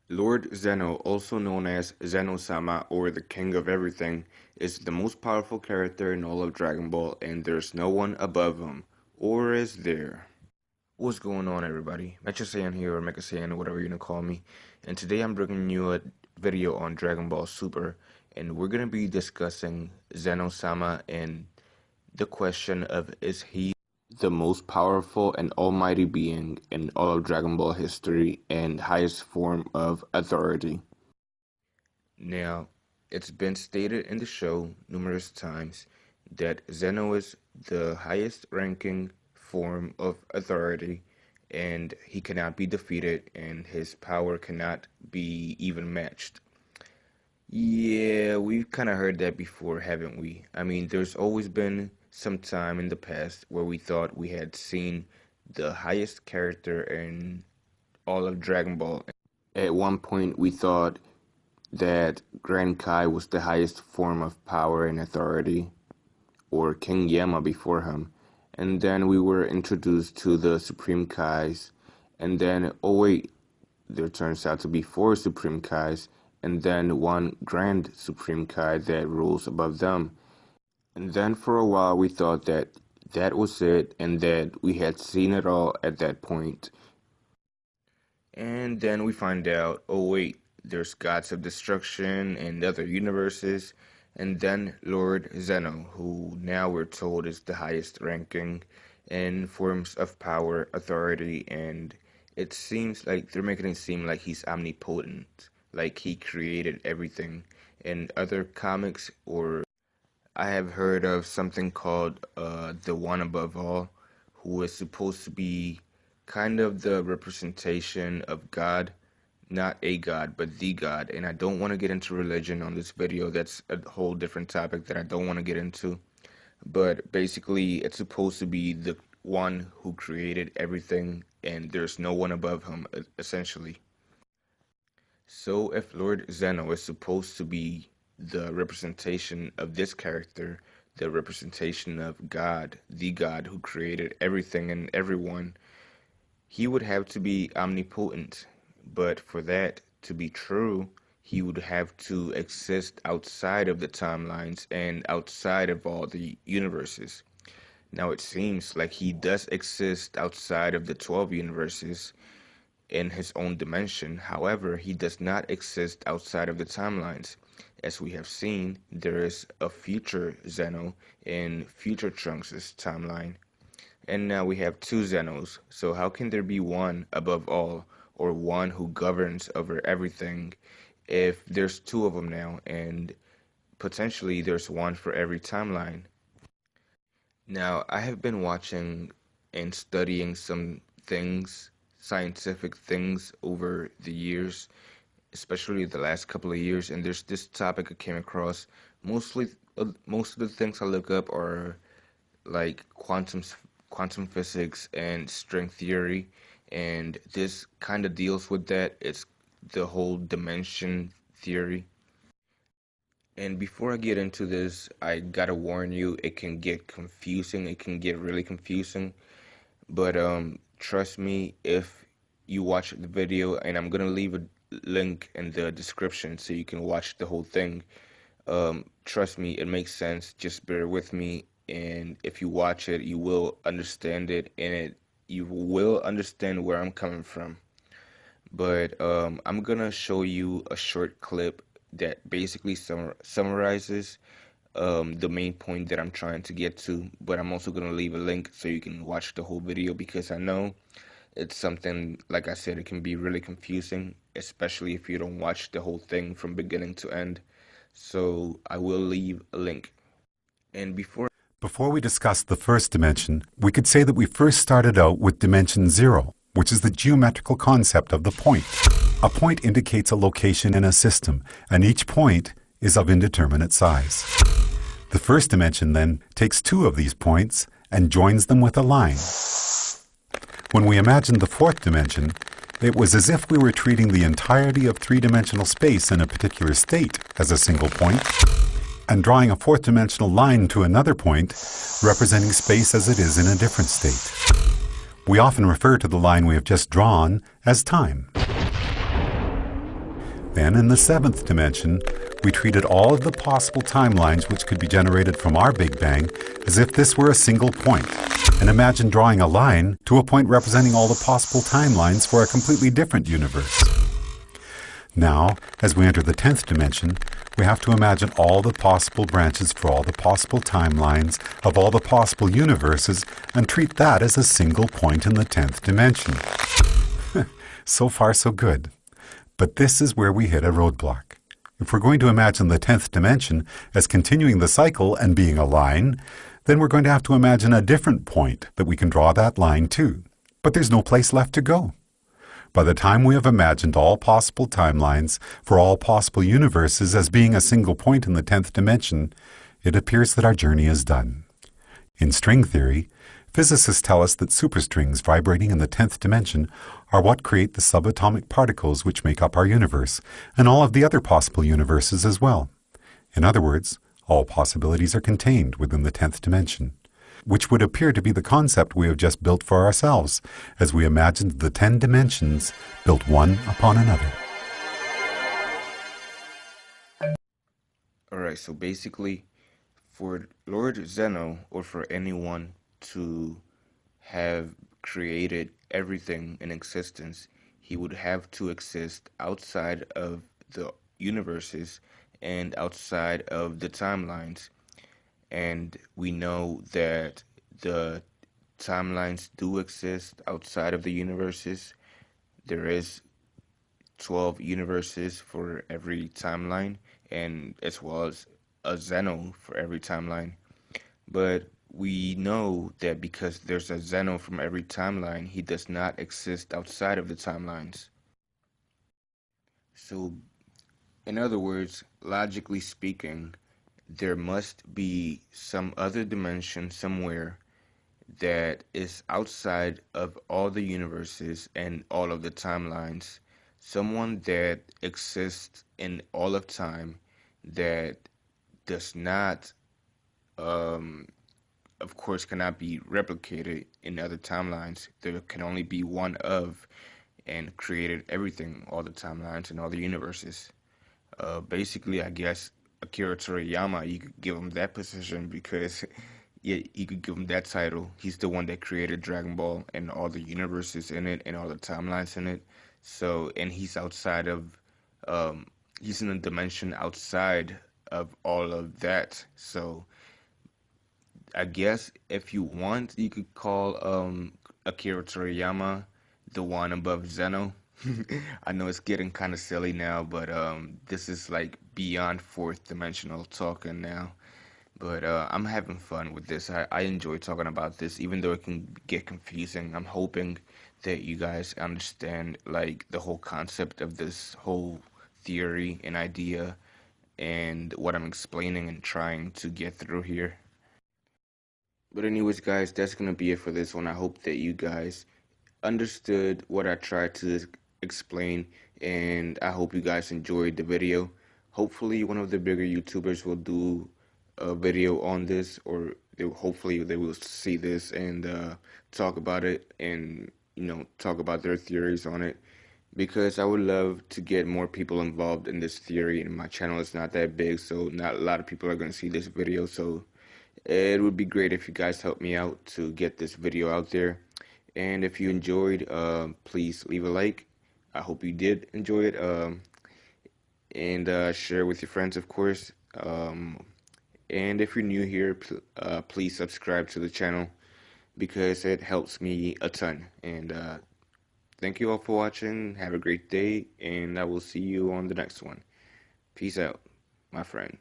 Lord Zeno, also known as Zeno-sama or the King of Everything, is the most powerful character in all of Dragon Ball, and there's no one above him. Or is there? What's going on, everybody? Mecha Saiyan here, or Mecha Saiyan, whatever you're gonna call me. And today I'm bringing you a video on Dragon Ball Super, and we're gonna be discussing Zeno-sama and the question of, is he the most powerful and almighty being in all of Dragon Ball history and highest form of authority? Now, it's been stated in the show numerous times that Zeno is the highest ranking form of authority, and he cannot be defeated, and his power cannot be even matched. Yeah, we've kind of heard that before, haven't we? I mean, there's always been some time in the past where we thought we had seen the highest character in all of Dragon Ball. At one point, we thought that Grand Kai was the highest form of power and authority, or King Yama before him. And then we were introduced to the Supreme Kais, and then, oh wait, there turns out to be 4 Supreme Kais, and then 1 Grand Supreme Kai that rules above them. And then for a while we thought that that was it, and that we had seen it all at that point. And then we find out, oh wait, there's gods of destruction and other universes, and then Lord Zeno, who now we're told is the highest ranking in forms of power, authority, and it seems like they're making it seem like he's omnipotent, like he created everything. In other comics, or I have heard of something called the One Above All, who is supposed to be kind of the representation of God, not a God, but the God. And I don't want to get into religion on this video. That's a whole different topic that I don't want to get into. But basically, it's supposed to be the one who created everything, and there's no one above him, essentially. So if Lord Zeno is supposed to be the representation of this character, the representation of God, the God who created everything and everyone, he would have to be omnipotent. But for that to be true, he would have to exist outside of the timelines and outside of all the universes. Now it seems like he does exist outside of the 12 universes in his own dimension. However, he does not exist outside of the timelines. As we have seen, there is a future Zeno in future Trunks' timeline. And now we have 2 Zenos. So how can there be one above all, or one who governs over everything, if there's 2 of them now, and potentially there's one for every timeline? Now, I have been watching and studying some things, scientific things over the years, especially the last couple of years, and there's this topic I came across. Most of the things I look up are like quantum physics and string theory, and this kind of deals with that. It's the whole dimension theory. And before I get into this, I gotta warn you, it can get confusing. It can get really confusing. But trust me, if you watch the video, and I'm gonna leave a link in the description so you can watch the whole thing. Trust me, it makes sense. Just bear with me, and if you watch it, you will understand it, and you will understand where I'm coming from. But I'm gonna show you a short clip that basically summarizes the main point that I'm trying to get to, but I'm also going to leave a link so you can watch the whole video, because I know it's something, like I said, it can be really confusing, especially if you don't watch the whole thing from beginning to end. So I will leave a link. And Before we discuss the first dimension, we could say that we first started out with dimension 0, which is the geometrical concept of the point. A point indicates a location in a system, and each point is of indeterminate size. The first dimension then takes 2 of these points and joins them with a line. When we imagined the fourth dimension, it was as if we were treating the entirety of 3-dimensional space in a particular state as a single point, and drawing a 4th-dimensional line to another point, representing space as it is in a different state. We often refer to the line we have just drawn as time. Then, in the seventh dimension, we treated all of the possible timelines which could be generated from our Big Bang as if this were a single point, and imagine drawing a line to a point representing all the possible timelines for a completely different universe. Now, as we enter the 10th dimension, we have to imagine all the possible branches for all the possible timelines of all the possible universes and treat that as a single point in the 10th dimension. So far, so good. But this is where we hit a roadblock. If we're going to imagine the 10th dimension as continuing the cycle and being a line, then we're going to have to imagine a different point that we can draw that line to. But there's no place left to go. By the time we have imagined all possible timelines for all possible universes as being a single point in the 10th dimension, it appears that our journey is done. In string theory, physicists tell us that superstrings vibrating in the 10th dimension are what create the subatomic particles which make up our universe, and all of the other possible universes as well. In other words, all possibilities are contained within the 10th dimension, which would appear to be the concept we have just built for ourselves, as we imagined the 10 dimensions built one upon another. Alright, so basically, for Lord Zeno, or for anyone to have created everything in existence, he would have to exist outside of the universes and outside of the timelines. And we know that the timelines do exist outside of the universes. There is 12 universes for every timeline, and as well as a Zeno for every timeline. But we know that because there's a Zeno from every timeline, he does not exist outside of the timelines. So, in other words, logically speaking, there must be some other dimension somewhere that is outside of all the universes and all of the timelines. Someone that exists in all of time that does not, of course, cannot be replicated in other timelines. There can only be one of, and created everything, all the timelines and all the universes. Basically, I guess Akira Toriyama, you could give him that position because yeah, you could give him that title. He's the one that created Dragon Ball and all the universes in it and all the timelines in it. So, and he's outside of, he's in a dimension outside of all of that. So, I guess if you want, you could call Akira Toriyama the one above Zeno. I know it's getting kind of silly now, but this is like beyond fourth dimensional talking now. But I'm having fun with this. I enjoy talking about this, even though it can get confusing. I'm hoping that you guys understand like the whole concept of this whole theory and idea and what I'm explaining and trying to get through here. But anyways, guys, that's gonna be it for this one. I hope that you guys understood what I tried to explain, and I hope you guys enjoyed the video. Hopefully, one of the bigger YouTubers will do a video on this, or hopefully they will see this and talk about it, and talk about their theories on it. Because I would love to get more people involved in this theory, and my channel is not that big, so not a lot of people are going to see this video. So it would be great if you guys help me out to get this video out there. And if you enjoyed, please leave a like. I hope you did enjoy it. And share with your friends, of course. And if you're new here, please subscribe to the channel because it helps me a ton. And thank you all for watching. Have a great day, and I will see you on the next one. Peace out, my friend.